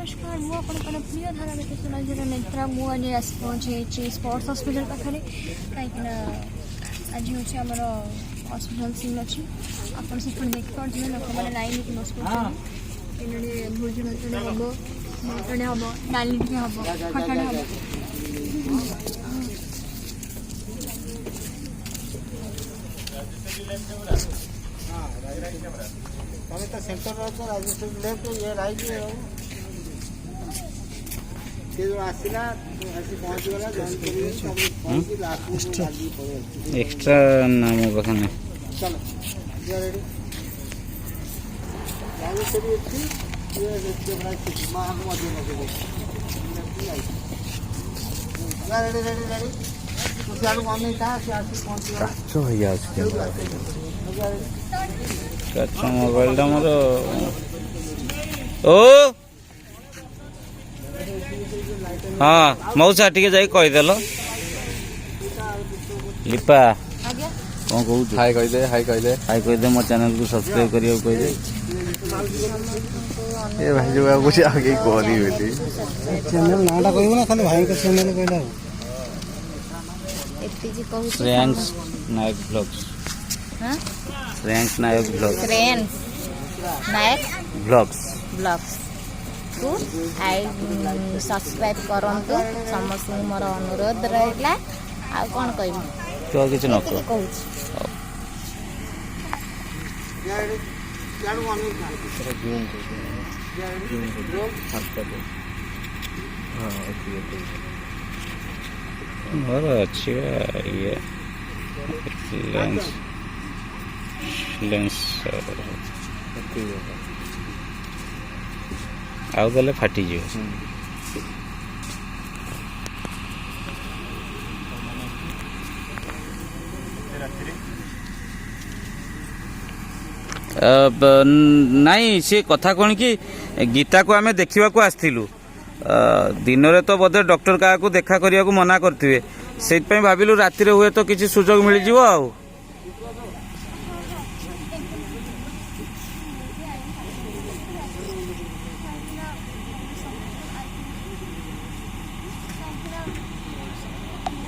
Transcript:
नमस्कार मु अपन प्रिय धारा सुना नेत्रा मुझे आस पहुँचे स्पोर्ट्स हॉस्पिटल पाखे कहीं आज हूँ आम हॉस्पिटल सीन अच्छी आप देखिए लोक मैंने लाइन की बस भोजन हम मटन हम डाली हम खटाड़े हम सेंटर ये राइट एक्स्ट्रा नाम कथन चलो मोबाइल मोर ओ हाँ मौसा टी जा कहीदेल लिपा कौन कह हाय कहीदे हाय कहीदे मो चैनल को सब्सक्राइब करियो कहीदे ए भाई जो कुछ आगे करी बेटी चैनल नाटा कहबो ना खाली भाई का चैनल कहला एपीजी कहू श्रेयांश नायक ब्लॉग्स हां श्रेयांश नायक ब्लॉग्स श्रेयांश नायक ब्लॉग्स को आई सब्सक्राइब करंतु समस्त मोर अनुरोध रहला आ कोन कहबो तो किछ न कहो अच्छी ये लेंस आउ गले फाटी जो नाई सी कथा कौन कि गीता को आमे देखा आसलु दिन में तो बोधे डॉक्टर क्या देखा करने को मना करते से भाविलु राति हुए तो किसी सुजोग मिल जाव।